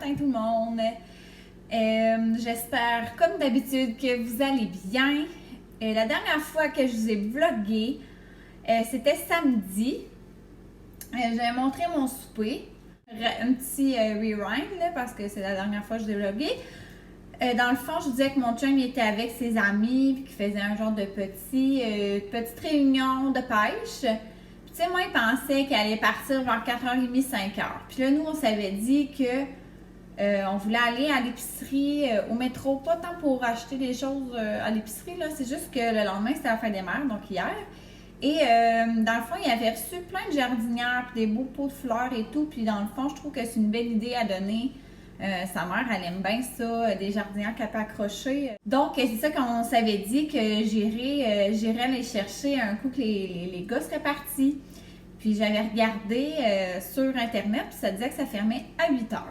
matin tout le monde. J'espère, comme d'habitude, que vous allez bien. La dernière fois que je vous ai vlogué, c'était samedi. J'avais montré mon souper. Un petit rewind, là, parce que c'est la dernière fois que je vous ai vlogué. Dans le fond, je vous disais que mon chum était avec ses amis, puis qu'il faisait un genre de petite réunion de pêche. Tu sais, moi, il pensait qu'elle allait partir vers 4h30, 5h. Puis là, nous, on s'avait dit que on voulait aller à l'épicerie, au métro, pas tant pour acheter des choses à l'épicerie, là. C'est juste que le lendemain, c'était la fin des mères, donc hier. Et dans le fond, il avait reçu plein de jardinières, puis des beaux pots de fleurs et tout. Puis dans le fond, je trouve que c'est une belle idée à donner. Sa mère, elle aime bien ça, des jardinières qu'elle peut accrocher. Donc, c'est ça qu'on s'avait dit que j'irais aller chercher un coup que les gars seraient partis. Puis j'avais regardé sur Internet, puis ça disait que ça fermait à 8h.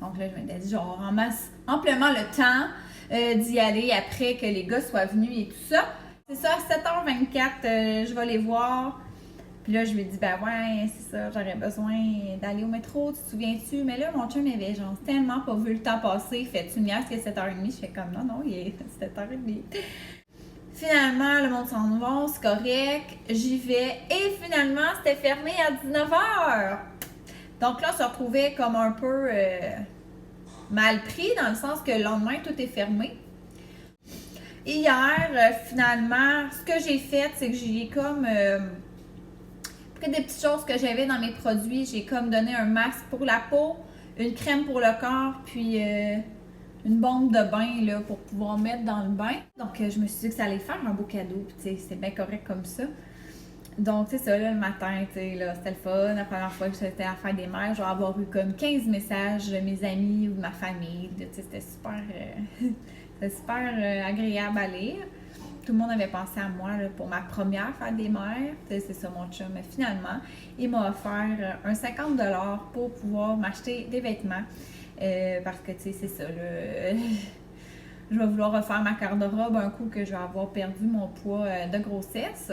Donc là, je m'étais dit, genre, en masse, amplement le temps d'y aller après que les gars soient venus et tout ça. C'est ça, à 7h24, je vais les voir. Puis là, je lui ai dit, ben ouais, c'est ça, j'aurais besoin d'aller au métro, tu te souviens-tu? Mais là, mon chum avait genre tellement pas vu le temps passer. Fait-tu une niaise que 7h30? Je fais comme, non, il est 7h30. Finalement, le monde s'en va, c'est correct, j'y vais. Et finalement, c'était fermé à 19h. Donc là, on se retrouvait comme un peu mal pris, dans le sens que le lendemain, tout est fermé. Hier, finalement, ce que j'ai fait, c'est que j'ai comme pris des petites choses que j'avais dans mes produits. J'ai comme donné un masque pour la peau, une crème pour le corps, puis une bombe de bain là, pour pouvoir mettre dans le bain. Donc, je me suis dit que ça allait faire un beau cadeau, puis tu sais, c'est bien correct comme ça. Donc, c'est ça, là, le matin, tu sais, là, c'était le fun. La première fois que j'étais à la fête des mères, je vais avoir eu comme 15 messages de mes amis ou de ma famille. Tu sais, c'était super agréable à lire. Tout le monde avait pensé à moi là, pour ma première fête des mères. C'est ça, mon chum. Mais finalement, il m'a offert un 50$ pour pouvoir m'acheter des vêtements. Parce que, tu sais, c'est ça, là. Je vais vouloir refaire ma garde-robe un coup que je vais avoir perdu mon poids de grossesse.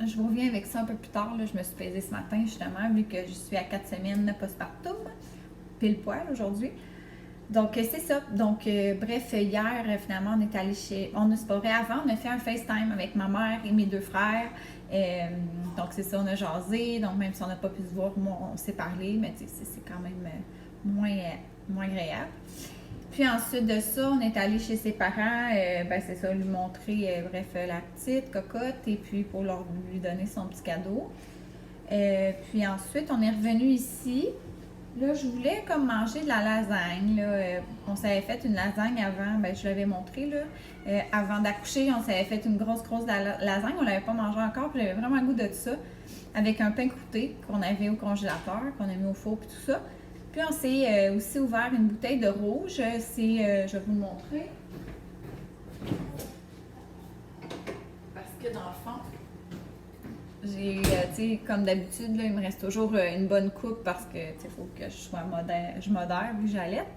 Je vous reviens avec ça un peu plus tard. Là. Je me suis pesée ce matin, justement, vu que je suis à 4 semaines de postpartum. Pile poil aujourd'hui. Donc, c'est ça. Donc, bref, hier, finalement, on est allé avant, on a fait un FaceTime avec ma mère et mes deux frères. Donc, c'est ça, on a jasé. Donc, même si on n'a pas pu se voir, on s'est parlé, mais c'est quand même moins agréable. Puis ensuite de ça, on est allé chez ses parents, c'est ça, lui montrer, la petite cocotte, et puis pour lui donner son petit cadeau. Puis ensuite, on est revenu ici. Là, je voulais comme manger de la lasagne. Là. On s'avait fait une lasagne avant, je l'avais montré là. Avant d'accoucher, on s'avait fait une grosse lasagne. On l'avait pas mangé encore, puis j'avais vraiment le goût de ça. Avec un pain croûté qu'on avait au congélateur, qu'on a mis au four, puis tout ça. Puis on s'est aussi ouvert une bouteille de rouge. Je vais vous le montrer. Parce que dans le fond, j'ai, tu sais, comme d'habitude, là, il me reste toujours une bonne coupe parce que, tu sais, il faut que je modère vu que j'allaite.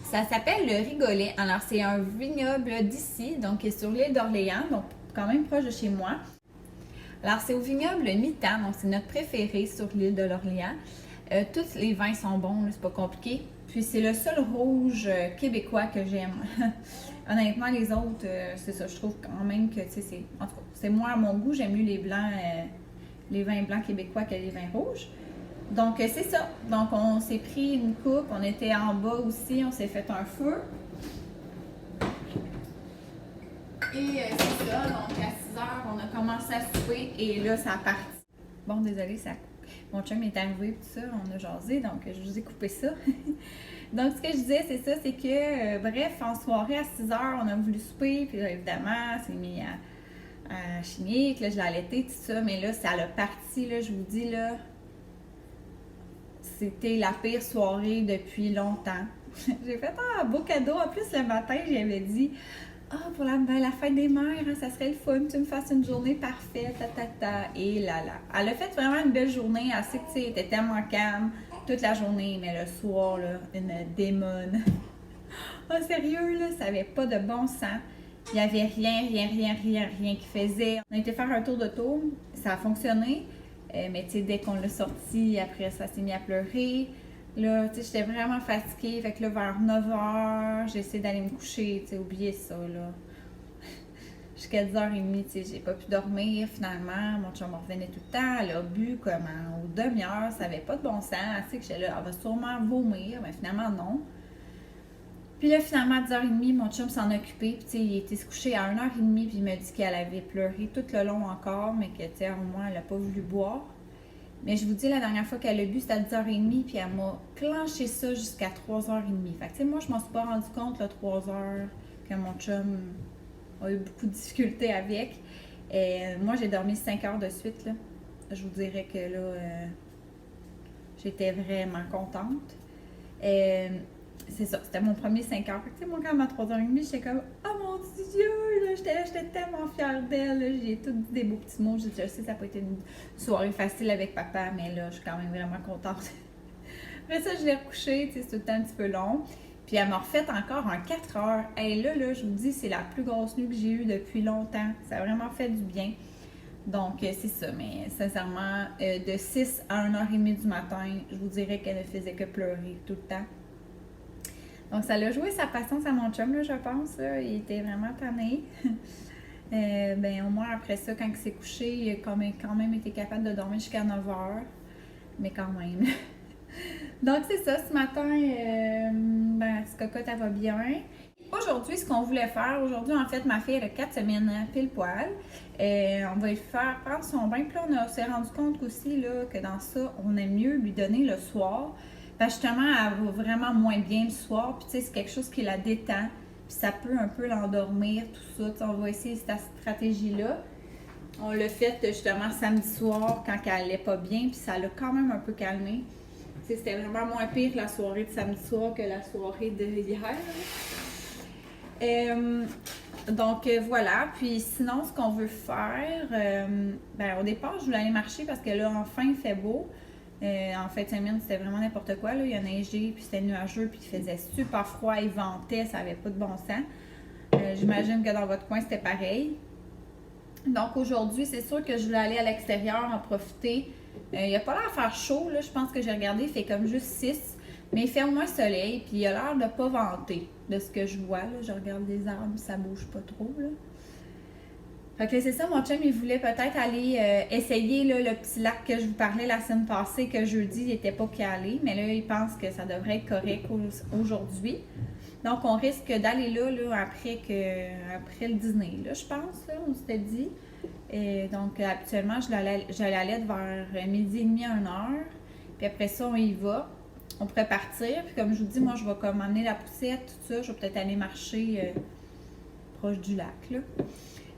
Ça s'appelle le Rigolet. Alors, c'est un vignoble d'ici, donc qui est sur l'île d'Orléans, donc quand même proche de chez moi. Alors, c'est au vignoble Mitan, donc c'est notre préféré sur l'île de l'Orléans. Tous les vins sont bons, c'est pas compliqué. Puis c'est le seul rouge québécois que j'aime. Honnêtement, les autres, c'est ça, je trouve quand même que, tu sais, en tout cas, c'est moi à mon goût, j'aime mieux les blancs, les vins blancs québécois que les vins rouges. Donc, c'est ça. Donc, on s'est pris une coupe, on était en bas aussi, on s'est fait un feu. Et c'est ça, donc à 6h, on a commencé à souper et là, ça a parti. Bon, désolé, ça coupe. Mon chum est arrivé, tout ça, on a jasé, donc je vous ai coupé ça. Donc, ce que je disais, c'est ça, c'est que, bref, en soirée, à 6h, on a voulu souper, puis là, évidemment, c'est mis à chimique, là, je l'ai allaité, tout ça, mais là, ça l'a parti, là, je vous dis, là, c'était la pire soirée depuis longtemps. J'ai fait un beau cadeau, en plus, le matin, j'avais dit, pour la fête des mères, hein, ça serait le fun, tu me fasses une journée parfaite, et là. Elle a fait vraiment une belle journée, elle sait que, tu sais, elle était tellement calme toute la journée, mais le soir, là, une démone. Oh, sérieux, là, ça avait pas de bon sens. Il n'y avait rien qui faisait. On a été faire un tour d'auto, ça a fonctionné, mais tu sais, dès qu'on l'a sorti, après ça s'est mis à pleurer. Là, tu sais, j'étais vraiment fatiguée. Fait que là, vers 9h, j'ai essayé d'aller me coucher. Tu sais, oubliez ça, là. Jusqu'à 10h30, tu sais, j'ai pas pu dormir finalement. Mon chum me revenait tout le temps. Elle a bu comme en demi-heure. Ça avait pas de bon sens. Tu sais, que j'étais là, elle va sûrement vomir. Mais finalement, non. Puis là, finalement, à 10h30, mon chum s'en occupait. Puis, tu sais, il était se coucher à 1h30. Puis, il m'a dit qu'elle avait pleuré tout le long encore. Mais que, tu sais, au moins, elle a pas voulu boire. Mais je vous dis, la dernière fois qu'elle a bu, c'était à 10h30. Puis, elle m'a clenché ça jusqu'à 3h30. Fait que, tu sais, moi, je m'en suis pas rendu compte, là, 3h, que mon chum a eu beaucoup de difficultés avec. Et moi, j'ai dormi 5 heures de suite, là. Je vous dirais que là, j'étais vraiment contente. C'est ça, c'était mon premier 5 heures. Fait que, tu sais, moi, quand même à 3h30, j'étais comme « Oh mon Dieu! » là, j'étais tellement fière d'elle. Là, j'ai tout dit des beaux petits mots. Je sais, ça n'a pas été une soirée facile avec papa, mais là, je suis quand même vraiment contente. Après ça, je l'ai recouchée, tu sais, c'est tout le temps un petit peu long. Puis elle m'a refait encore en 4 heures. Et là, je vous dis, c'est la plus grosse nuit que j'ai eue depuis longtemps. Ça a vraiment fait du bien. Donc, c'est ça. Mais sincèrement, de 6 à 1h30 du matin, je vous dirais qu'elle ne faisait que pleurer tout le temps. Donc, ça l'a joué sa patience à mon chum, là, je pense. Là. Il était vraiment tanné. Ben, au moins, après ça, quand il s'est couché, il a quand même été capable de dormir jusqu'à 9h. Mais quand même. Donc, c'est ça. Ce matin, ben, ce cocotte, elle va bien. Aujourd'hui, ce qu'on voulait faire, aujourd'hui, en fait, ma fille, elle a 4 semaines pile poil. On va lui faire prendre son bain. Puis là, on s'est rendu compte aussi là, que dans ça, on aime mieux lui donner le soir. Parce que justement, elle va vraiment moins bien le soir. Puis, tu sais, c'est quelque chose qui la détend. Puis, ça peut un peu l'endormir, tout ça. T'sais, on va essayer cette stratégie-là. On l'a fait justement samedi soir quand elle allait pas bien. Puis, ça l'a quand même un peu calmé. Tu sais, c'était vraiment moins pire la soirée de samedi soir que la soirée de hier. Donc, voilà. Puis, sinon, ce qu'on veut faire, ben, au départ, je voulais aller marcher parce que là, enfin, il fait beau. En fait, semaine, c'était vraiment n'importe quoi. Là. Il a neigé, puis c'était nuageux, puis il faisait super froid, il ventait, ça n'avait pas de bon sens. J'imagine que dans votre coin, c'était pareil. Donc, aujourd'hui, c'est sûr que je voulais aller à l'extérieur, en profiter. Il n'a pas l'air de faire chaud, là. Je pense que j'ai regardé, il fait comme juste 6. Mais il fait au moins soleil, puis il a l'air de ne pas venter, de ce que je vois. Là. Je regarde les arbres, ça bouge pas trop, là. Fait que c'est ça, mon chum, il voulait peut-être aller essayer là, le petit lac que je vous parlais la semaine passée, que jeudi, il n'était pas calé. Mais là, il pense que ça devrait être correct aujourd'hui. Donc, on risque d'aller là après le dîner, là, je pense, là, on s'était dit. Et donc, habituellement, j'allais aller vers midi et demi à 1h. Puis après ça, on y va. On pourrait partir. Puis comme je vous dis, moi, je vais comme amener la poussette, tout ça. Je vais peut-être aller marcher proche du lac, là.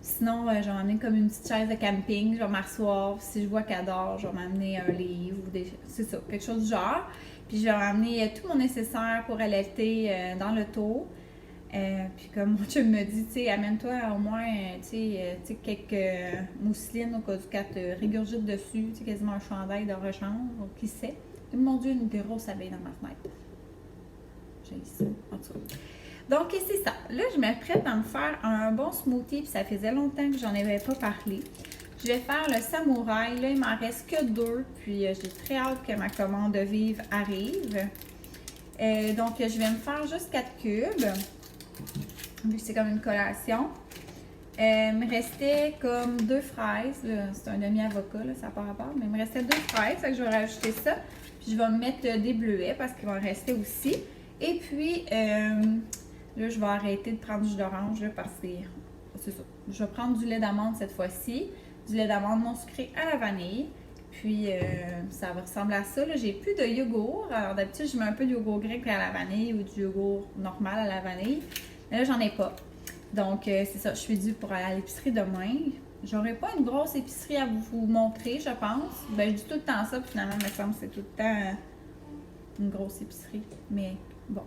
Sinon, je vais m'amener comme une petite chaise de camping, je vais m'asseoir. Si je vois qu'elle dort, je vais m'amener un livre ou c'est ça, quelque chose du genre. Puis je vais m'amener tout mon nécessaire pour allaiter dans l'auto. Puis comme mon chum me dit, tu sais, amène-toi au moins, tu sais, quelques mousselines au cas où qu'elle te régurgite dessus, tu sais, quasiment un chandail de rechange, qui sait. Et mon Dieu, une grosse abeille dans ma fenêtre. J'ai ça, en tout cas. Donc, c'est ça. Là, je m'apprête à me faire un bon smoothie, puis ça faisait longtemps que j'en avais pas parlé. Je vais faire le samouraï. Là, il m'en reste que 2, puis j'ai très hâte que ma commande de Vive arrive. Donc, je vais me faire juste 4 cubes, vu que c'est comme une collation. Il me restait comme 2 fraises. C'est un demi-avocat, ça n'a pas rapport, mais il me restait 2 fraises, fait que je vais rajouter ça. Puis, je vais mettre des bleuets parce qu'il va en rester aussi. Et puis, là, je vais arrêter de prendre du jus d'orange parce que c'est ça. Je vais prendre du lait d'amande cette fois-ci. Du lait d'amande non sucré à la vanille. Puis, ça va ressembler à ça. Là, j'ai plus de yogourt. Alors, d'habitude, je mets un peu de yogourt grec à la vanille ou du yogourt normal à la vanille. Mais là, j'en ai pas. Donc, c'est ça. Je suis due pour aller à l'épicerie demain. J'aurai pas une grosse épicerie à vous montrer, je pense. Ben, je dis tout le temps ça. Puis finalement, il me semble que c'est tout le temps une grosse épicerie. Mais bon.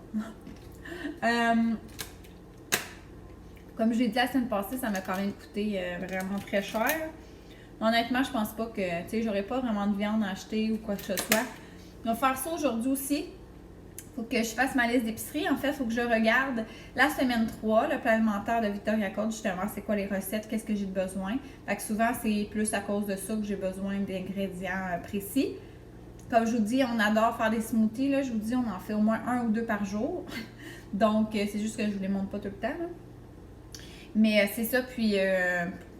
Comme je l'ai dit la semaine passée, ça m'a quand même coûté vraiment très cher. Honnêtement, je pense pas que, tu sais, j'aurais pas vraiment de viande à acheter ou quoi que ce soit. On va faire ça aujourd'hui aussi. Faut que je fasse ma liste d'épicerie. En fait, il faut que je regarde la semaine 3, le plan alimentaire de Victoria Court, justement, c'est quoi les recettes, qu'est-ce que j'ai besoin. Fait que souvent, c'est plus à cause de ça que j'ai besoin d'ingrédients précis. Comme je vous dis, on adore faire des smoothies. Là. Je vous dis, on en fait au moins 1 ou 2 par jour. Donc, c'est juste que je ne vous les montre pas tout le temps. Là. Mais c'est ça. Puis,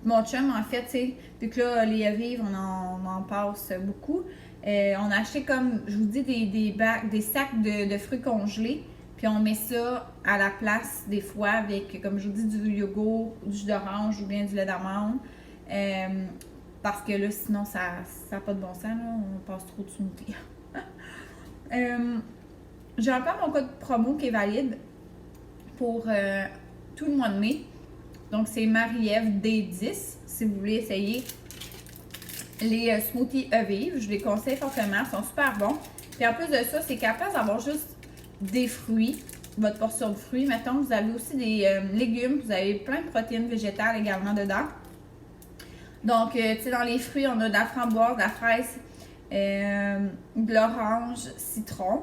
mon chum, en fait, tu sais, vu que là, les vivres, on en passe beaucoup. On a acheté, comme je vous dis, des sacs de fruits congelés. Puis, on met ça à la place, des fois, avec, comme je vous dis, du yogourt, du jus d'orange ou bien du lait d'amande. Parce que là, sinon, ça n'a pas de bon sens. Là. On passe trop de smoothie. J'ai encore mon code promo qui est valide pour tout le mois de mai. Donc, c'est Marie-Ève D10. Si vous voulez essayer les smoothies Evive, je les conseille fortement. Ils sont super bons. Puis en plus de ça, c'est capable d'avoir juste des fruits, votre portion de fruits. Mettons, vous avez aussi des légumes. Vous avez plein de protéines végétales également dedans. Donc, tu sais, dans les fruits, on a de la framboise, de la fraise, de l'orange, citron.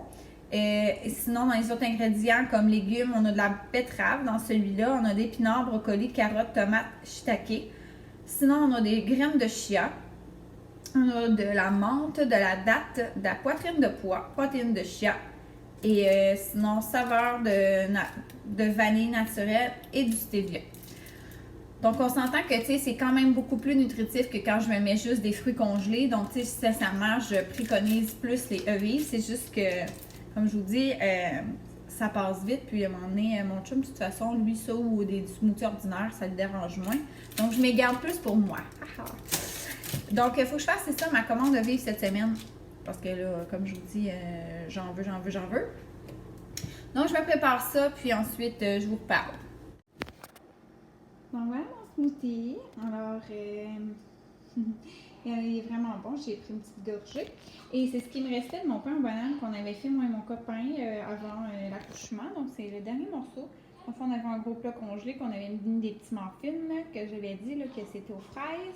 Et sinon, dans les autres ingrédients, comme légumes, on a de la betterave dans celui-là. On a d'épinards, brocolis, carottes, tomates, shiitake. Sinon, on a des graines de chia. On a de la menthe, de la date, de la poitrine de pois, protéines de chia. Et sinon, saveur de vanille naturelle et du stevia. Donc, on s'entend que, tu sais, c'est quand même beaucoup plus nutritif que quand je me mets juste des fruits congelés. Donc, tu sais, sincèrement, je préconise plus les Evive. C'est juste que, comme je vous dis, ça passe vite. Puis, à un moment donné, mon chum, de toute façon, lui, ça ou des smoothies ordinaires, ça le dérange moins. Donc, je m'y garde plus pour moi. Donc, il faut que je fasse, c'est ça, ma commande Evive cette semaine. Parce que là, comme je vous dis, j'en veux. Donc, je me prépare ça, puis ensuite, je vous reparle. Donc voilà mon smoothie. Alors, il est vraiment bon. J'ai pris une petite gorgée. Et c'est ce qui me restait de mon pain aux bananes qu'on avait fait, moi et mon copain, avant l'accouchement. Donc, c'est le dernier morceau. Enfin, on avait un gros plat congelé qu'on avait mis des petits muffins, là, que j'avais dit là, que c'était aux fraises.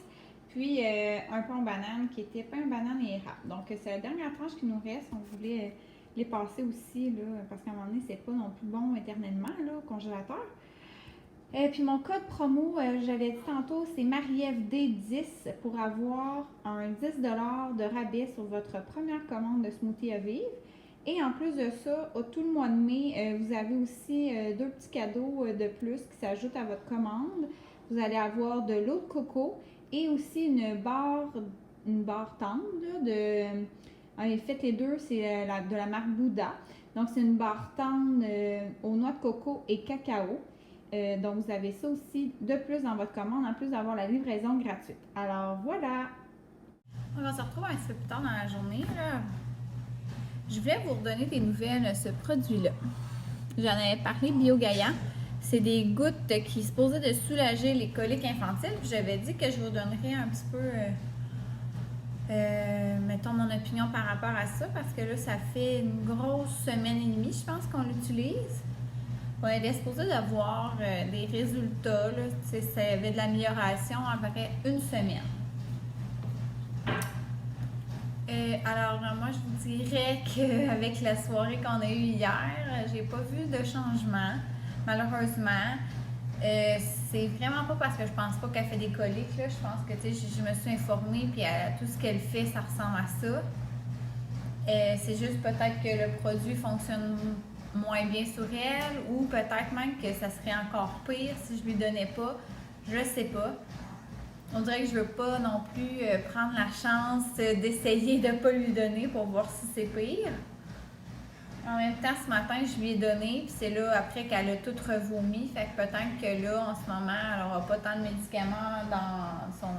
Puis, un pain aux bananes qui était pain aux bananes et érable. Donc, c'est la dernière tranche qui nous reste. On voulait les passer aussi, là, parce qu'à un moment donné, c'est pas non plus bon éternellement là, au congélateur. Et puis mon code promo, j'avais dit tantôt, c'est Marie-Ève D10 pour avoir un 10$ de rabais sur votre première commande de smoothie Evive. Et en plus de ça, tout le mois de mai, vous avez aussi 2 petits cadeaux de plus qui s'ajoutent à votre commande. Vous allez avoir de l'eau de coco et aussi une barre tendre. En fait, les deux, c'est de la marque Bouddha. Donc, c'est une barre tendre aux noix de coco et cacao. Donc, vous avez ça aussi de plus dans votre commande, en plus d'avoir la livraison gratuite. Alors, voilà! On se retrouve un petit peu plus tard dans la journée. Là. Je voulais vous redonner des nouvelles de ce produit-là. J'en avais parlé BioGaia. C'est des gouttes qui se posaient de soulager les coliques infantiles. J'avais dit que je vous donnerais un petit peu, mettons, mon opinion par rapport à ça, parce que là, ça fait une grosse semaine et demie, je pense, qu'on l'utilise. Ouais, elle est supposée d'avoir des résultats, là, ça avait de l'amélioration à peu près une semaine. Alors, moi, je vous dirais qu'avec la soirée qu'on a eue hier, j'ai pas vu de changement, malheureusement. C'est vraiment pas parce que je pense pas qu'elle fait des coliques, là. Je pense que, tu sais, je me suis informée, puis tout ce qu'elle fait, ça ressemble à ça. C'est juste peut-être que le produit fonctionne moins bien sur elle, ou peut-être même que ça serait encore pire si je lui donnais pas. Je sais pas. On dirait que je veux pas non plus prendre la chance d'essayer de pas lui donner pour voir si c'est pire. En même temps, ce matin, je lui ai donné, puis c'est là après qu'elle a tout revomi. Fait que peut-être que là, en ce moment, elle n'aura pas tant de médicaments dans son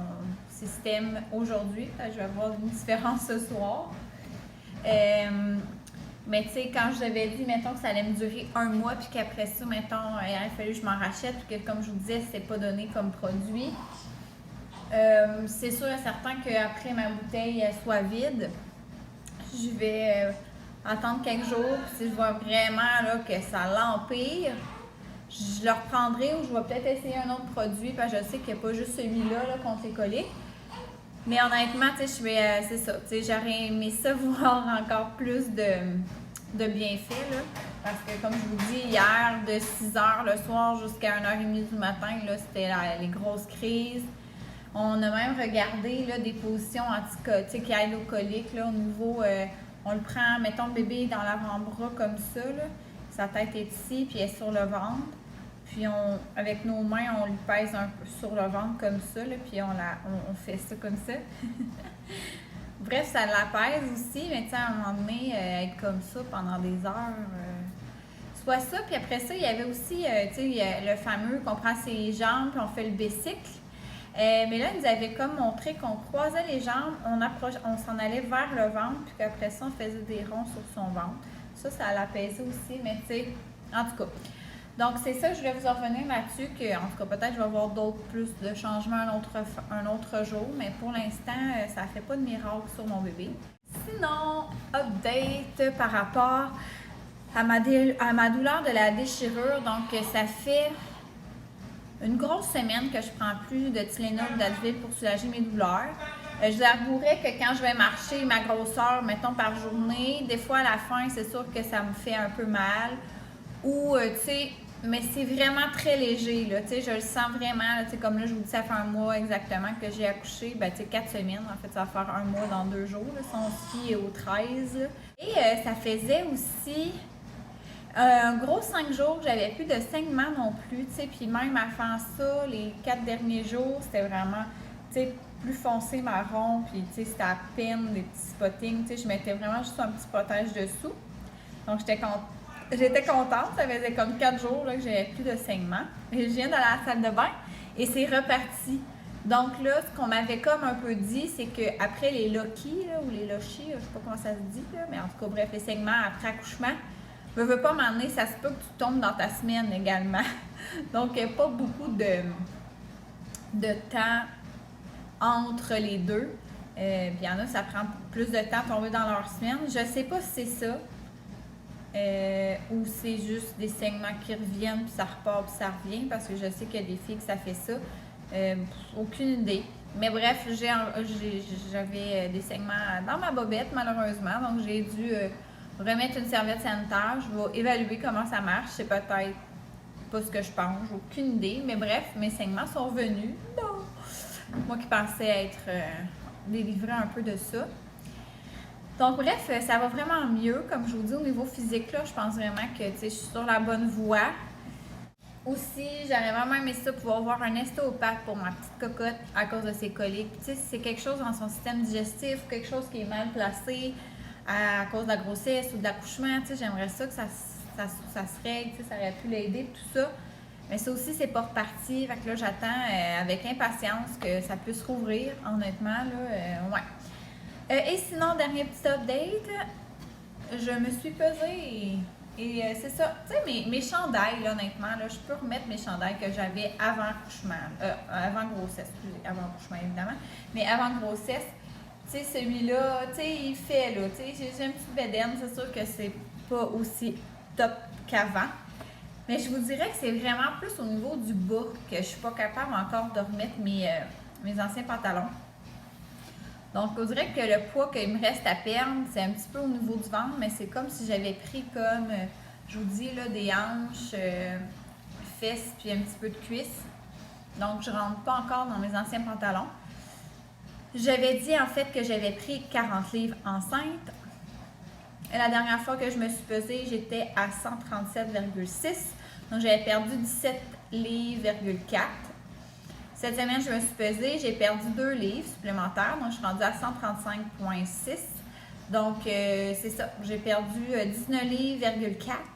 système aujourd'hui. Je vais avoir une différence ce soir. Mais tu sais, quand je l'avais dit, mettons que ça allait me durer un mois, puis qu'après ça, mettons, il aurait fallu que je m'en rachète, puis que comme je vous disais, c'est pas donné comme produit. C'est sûr et certain qu'après ma bouteille soit vide, je vais attendre quelques jours. Si je vois vraiment là, que ça l'empire, je le reprendrai ou je vais peut-être essayer un autre produit, parce que je sais qu'il n'y a pas juste celui-là là, contre les coliques. Mais honnêtement, tu sais, c'est ça. Tu sais, j'aurais aimé ça voir encore plus de bienfaits, là. Parce que, comme je vous dis, hier, de 6h le soir jusqu'à 1h30 du matin, là, c'était les grosses crises. On a même regardé là, des positions qui aident aux coliques là, au niveau on le prend, mettons le bébé dans l'avant-bras comme ça, là. Sa tête est ici, puis elle est sur le ventre. Puis avec nos mains, on lui pèse un peu sur le ventre comme ça, là, puis on fait ça comme ça. Bref, ça la pèse aussi, mais tu sais, à un moment donné, être comme ça pendant des heures, soit ça. Puis après ça, il y avait aussi, tu sais, le fameux qu'on prend ses jambes, puis on fait le bicycle. Mais là, ils nous avaient comme montré qu'on croisait les jambes, on s'en allait vers le ventre, puis qu'après ça, on faisait des ronds sur son ventre. Ça l'apaisait aussi, mais tu sais, en tout cas. Donc, c'est ça, je voulais vous en revenir là-dessus, qu'en tout cas, peut-être je vais avoir d'autres plus de changements un autre jour, mais pour l'instant, ça ne fait pas de miracle sur mon bébé. Sinon, update par rapport à ma douleur de la déchirure. Donc, ça fait une grosse semaine que je prends plus de Tylenol ou d'Advil pour soulager mes douleurs. Je vous avouerai que quand je vais marcher ma grosseur, mettons par journée, des fois à la fin, c'est sûr que ça me fait un peu mal. Ou, tu sais, mais c'est vraiment très léger, là, tu sais, je le sens vraiment, tu sais, comme là, je vous dis, ça fait un mois exactement que j'ai accouché, ben, tu sais, 4 semaines, en fait, ça va faire un mois dans 2 jours, là, si on se fie au 13, là. Et ça faisait aussi un gros 5 jours, j'avais plus de saignement non plus, tu sais, puis même avant ça, les 4 derniers jours, c'était vraiment, tu sais, plus foncé marron, puis tu sais, c'était à peine des petits spottings, tu sais, je mettais vraiment juste un petit protège dessous, donc j'étais contente, ça faisait comme 4 jours là, que j'avais plus de saignement. Je viens d'aller à la salle de bain et c'est reparti. Donc là, ce qu'on m'avait comme un peu dit, c'est qu'après les loquis, ou les lochis, je sais pas comment ça se dit, là, mais en tout cas, bref, les saignements après accouchement, ne veux pas m'emmener, ça se peut que tu tombes dans ta semaine également. Donc, pas beaucoup de temps entre les deux. Puis il y en a, ça prend plus de temps à tomber dans leur semaine. Je sais pas si c'est ça. Ou c'est juste des saignements qui reviennent, puis ça repart, puis ça revient, parce que je sais qu'il y a des filles que ça fait ça. Aucune idée. Mais bref, j'avais des saignements dans ma bobette, malheureusement, donc j'ai dû remettre une serviette sanitaire. Je vais évaluer comment ça marche. C'est peut-être pas ce que je pense, j'ai aucune idée. Mais bref, mes saignements sont revenus. Non! Moi qui pensais être délivrée un peu de ça. Donc bref, ça va vraiment mieux. Comme je vous dis, au niveau physique, là, je pense vraiment que je suis sur la bonne voie. Aussi, j'aurais vraiment aimé ça, pouvoir voir un ostéopathe pour ma petite cocotte à cause de ses coliques. Tu sais, si c'est quelque chose dans son système digestif, quelque chose qui est mal placé à cause de la grossesse ou de l'accouchement, tu sais, j'aimerais ça que ça se règle, tu sais, ça aurait pu l'aider, tout ça. Mais ça aussi, c'est pas reparti. Fait que là, j'attends avec impatience que ça puisse rouvrir, honnêtement, là, ouais. Et sinon, dernier petit update, je me suis pesée et c'est ça. Tu sais, mes chandails, là, honnêtement, là, je peux remettre mes chandails que j'avais avant accouchement, avant grossesse, avant accouchement évidemment, mais avant grossesse, tu sais, celui-là, tu sais, il fait, là, tu sais, j'ai une petite bédaine, c'est sûr que c'est pas aussi top qu'avant. Mais je vous dirais que c'est vraiment plus au niveau du bas que je suis pas capable encore de remettre mes anciens pantalons. Donc, on dirait que le poids qu'il me reste à perdre, c'est un petit peu au niveau du ventre, mais c'est comme si j'avais pris comme, je vous dis, là, des hanches, fesses, puis un petit peu de cuisses. Donc, je ne rentre pas encore dans mes anciens pantalons. J'avais dit, en fait, que j'avais pris 40 livres enceinte. Et la dernière fois que je me suis pesée, j'étais à 137,6. Donc, j'avais perdu 17 livres, 4. Cette semaine, je me suis pesée, j'ai perdu 2 livres supplémentaires, donc je suis rendue à 135,6. Donc, c'est ça, j'ai perdu 19 livres,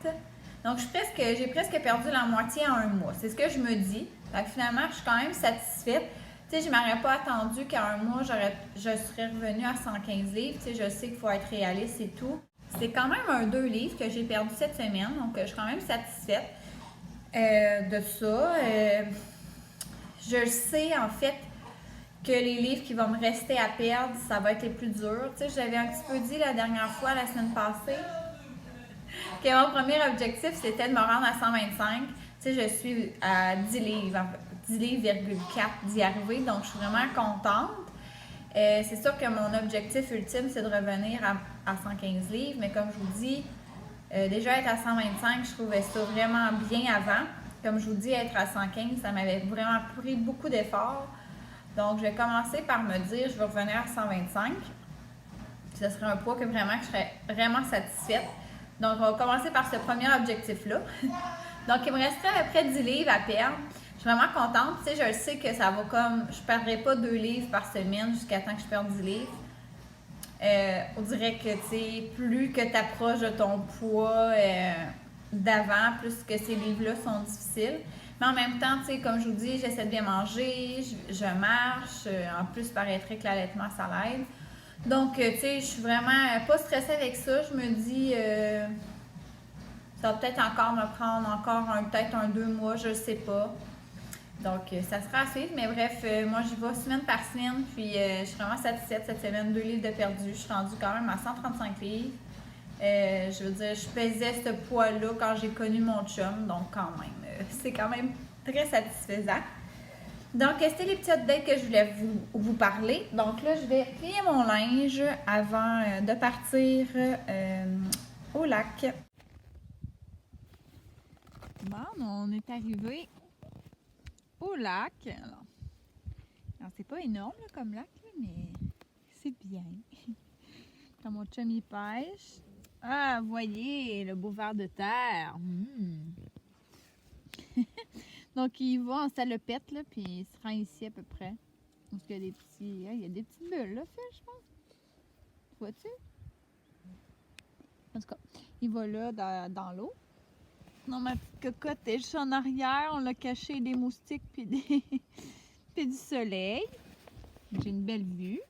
4. Donc, j'ai presque perdu la moitié en un mois. C'est ce que je me dis. Donc, finalement, je suis quand même satisfaite. Tu sais, je ne m'aurais pas attendu qu'en un mois, je serais revenue à 115 livres. Tu sais, je sais qu'il faut être réaliste et tout. C'est quand même un 2 livres que j'ai perdu cette semaine, donc je suis quand même satisfaite de ça. Je sais, en fait, que les livres qui vont me rester à perdre, ça va être les plus durs. Tu sais, j'avais un petit peu dit la dernière fois, la semaine passée, que mon premier objectif, c'était de me rendre à 125. Tu sais, je suis à 10 livres, 10 livres, 4 d'y arriver, donc je suis vraiment contente. C'est sûr que mon objectif ultime, c'est de revenir à 115 livres, mais comme je vous dis, déjà être à 125, je trouvais ça vraiment bien avant. Comme je vous dis, être à 115, ça m'avait vraiment pris beaucoup d'efforts. Donc, je vais commencer par me dire, je vais revenir à 125. Puis ce serait un poids que je serais vraiment satisfaite. Donc, on va commencer par ce premier objectif-là. Donc, il me resterait à peu près 10 livres à perdre. Je suis vraiment contente. Tu sais, je sais que ça va comme... Je ne perdrai pas 2 livres par semaine jusqu'à temps que je perde 10 livres. On dirait que, tu sais, plus que tu approches de ton poids d'avant, plus que ces livres-là sont difficiles. Mais en même temps, tu sais, comme je vous dis, j'essaie de bien manger, je marche. En plus, il paraîtrait que l'allaitement, ça l'aide. Donc, tu sais, je suis vraiment pas stressée avec ça. Je me dis, ça va peut-être encore me prendre peut-être 2 mois, je sais pas. Donc, ça sera à suivre. Mais bref, moi, j'y vais semaine par semaine. Puis, je suis vraiment satisfaite cette semaine. 2 livres de perdu. Je suis rendue quand même à 135 livres. Je veux dire, je pesais ce poids-là quand j'ai connu mon chum. Donc, quand même, c'est quand même très satisfaisant. Donc, c'était les petits updates que je voulais vous parler. Donc là, je vais plier mon linge avant de partir au lac. Bon, on est arrivé au lac. Alors c'est pas énorme là, comme lac, là, mais c'est bien. Quand mon chum y pêche. Ah, voyez, le beau ver de terre. Donc, il va en salopette, là, puis il se rend ici à peu près. Parce qu'il y a des petits... il y a des petites bulles, là, fait, je pense. Vois-tu? En tout cas, il va là, dans l'eau. Non, ma petite cocotte est juste en arrière. On l'a caché des moustiques puis puis du soleil. J'ai une belle vue.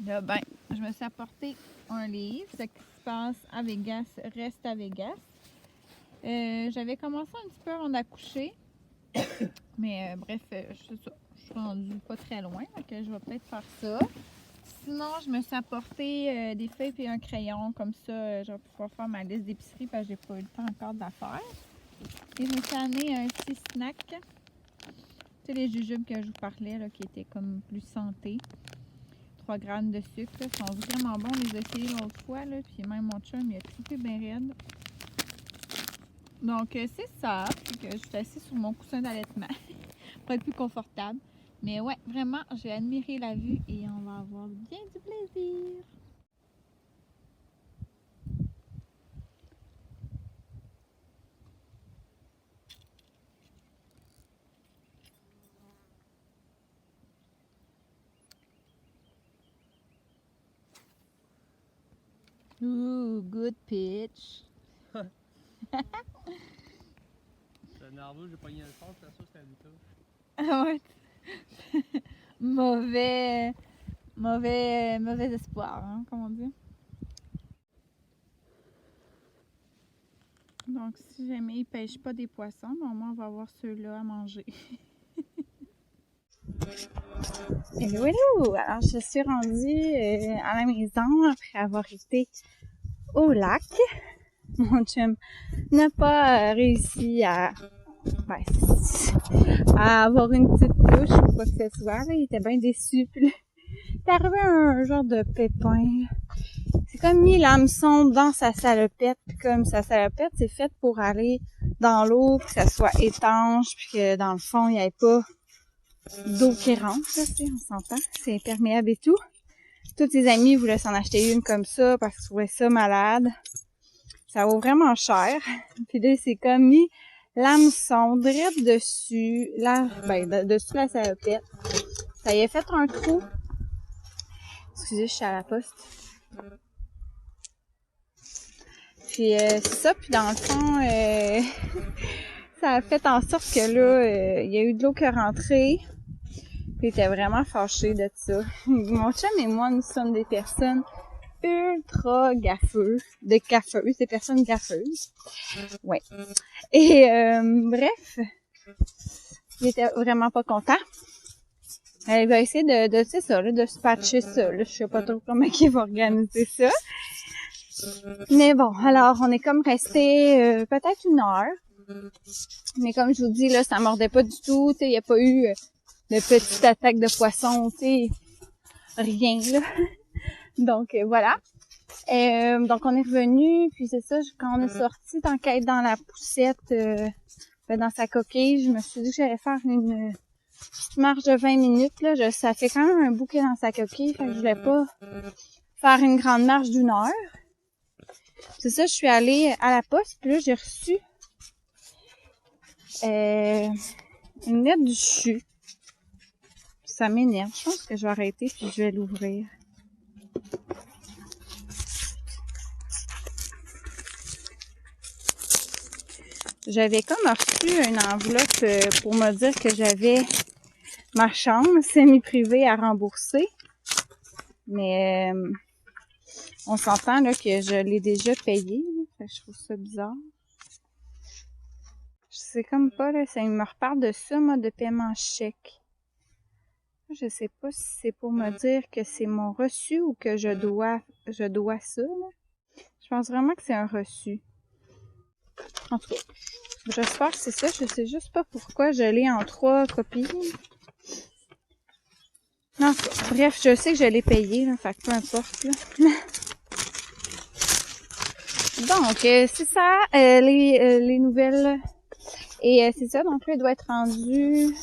Là, ben, je me suis apporté un livre. Ce qui se passe à Vegas reste à Vegas. J'avais commencé un petit peu avant d'accoucher, mais bref, je suis rendue pas très loin, donc je vais peut-être faire ça. Sinon, je me suis apporté des feuilles et un crayon, comme ça, je vais pouvoir faire ma liste d'épicerie parce que j'ai pas eu le temps encore de la faire. Et je me suis amené un petit snack, tu sais, les jujubes que je vous parlais, là, qui étaient comme plus santé. 3 grammes de sucre, là, sont vraiment bons, on les a essayés l'autre fois, là, puis même mon chum, il a trippé bien raide. Donc, c'est ça. Puis que je suis assise sur mon coussin d'allaitement pour être plus confortable. Mais ouais, vraiment, j'ai admiré la vue et on va avoir bien du plaisir. Ooh, good pitch. C'est nerveux, j'ai pogné le fond, c'est sûr que c'était une touche. Ah ouais. mauvais espoir, hein, comme on dit. Donc, si jamais ils ne pêchent pas des poissons, ben, au moins on va avoir ceux-là à manger. Hello, hello! Alors, je suis rendue à la maison après avoir été au lac. Mon chum n'a pas réussi à avoir une petite touche ou quoi que ce soit. Là. Il était bien déçu. Puis là, il est arrivé un genre de pépin. C'est comme mis l'hameçon dans sa salopette. Puis comme sa salopette, c'est faite pour aller dans l'eau, que ça soit étanche, puis que dans le fond, il n'y ait pas d'eau qui rentre. Là, on s'entend. C'est imperméable et tout. Tous ses amis voulaient s'en acheter une comme ça parce qu'ils trouvaient ça malade. Ça vaut vraiment cher. Puis là, c'est comme mis l'hameçon direct dessus, dessus la salopette. Ça y a fait un trou. Excusez, je suis à la poste. Puis c'est ça, puis dans le fond, ça a fait en sorte que là, il y a eu de l'eau qui est rentrée. Puis il était vraiment fâché de ça. Mon chum et moi, nous sommes des personnes ultra gaffeuses, des personnes gaffeuses. Ouais. Et bref, il était vraiment pas content. Il va essayer de se patcher ça. Là. Je sais pas trop comment il va organiser ça. Mais bon, alors on est comme resté peut-être 1 heure. Mais comme je vous dis, là, ça mordait pas du tout. Il n'y a pas eu de petite attaque de poisson, rien là. Donc voilà. Donc on est revenu, puis c'est ça, quand on est sorti d'enquête dans la poussette, dans sa coquille, je me suis dit que j'allais faire une petite marche de 20 minutes. Là. Ça fait quand même un bouquet dans sa coquille, fait que je voulais pas faire une grande marche d'1 heure. C'est ça, je suis allée à la poste, puis là, j'ai reçu une lettre du CHU. Ça m'énerve. Je pense que je vais arrêter puis je vais l'ouvrir. J'avais comme reçu une enveloppe pour me dire que j'avais ma chambre semi-privée à rembourser. Mais on s'entend là que je l'ai déjà payée. Fait que je trouve ça bizarre. Je sais comme pas, là, ça me reparle de ça, moi, de paiement chèque. Je sais pas si c'est pour me dire que c'est mon reçu ou que je dois ça, là. Je pense vraiment que c'est un reçu. En tout cas, j'espère que c'est ça. Je sais juste pas pourquoi je l'ai en 3 copies. En tout cas, bref, je sais que je l'ai payé, là, fait que peu importe, là. Donc, c'est ça, les nouvelles. Et c'est ça, donc là, il doit être rendu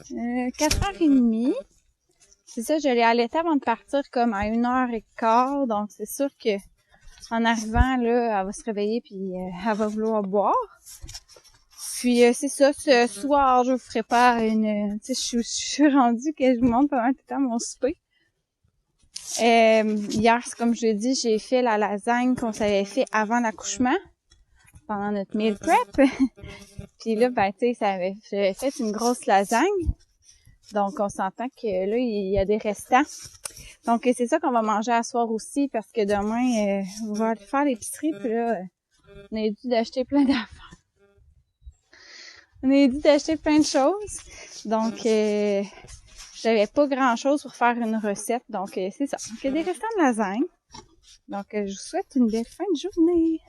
4h30. C'est ça, je l'ai allaité avant de partir comme à 1h15. Donc, c'est sûr que en arrivant, là, elle va se réveiller puis elle va vouloir boire. Puis, c'est ça, ce soir, je vous ferai pas une... Tu sais, je suis rendue que je vous montre pas mal tout le temps mon souper. Hier, comme je l'ai dit, j'ai fait la lasagne qu'on s'avait fait avant l'accouchement, pendant notre meal prep. Puis là, ben, tu sais, j'avais fait une grosse lasagne. Donc, on s'entend que là, il y a des restants. Donc, c'est ça qu'on va manger à soir aussi, parce que demain, on va aller faire l'épicerie. Puis là, on a dû d'acheter plein d'affaires. On a dû d'acheter plein de choses. Donc, j'avais pas grand-chose pour faire une recette. Donc, c'est ça. Donc, il y a des restants de lasagne. Donc, je vous souhaite une belle fin de journée.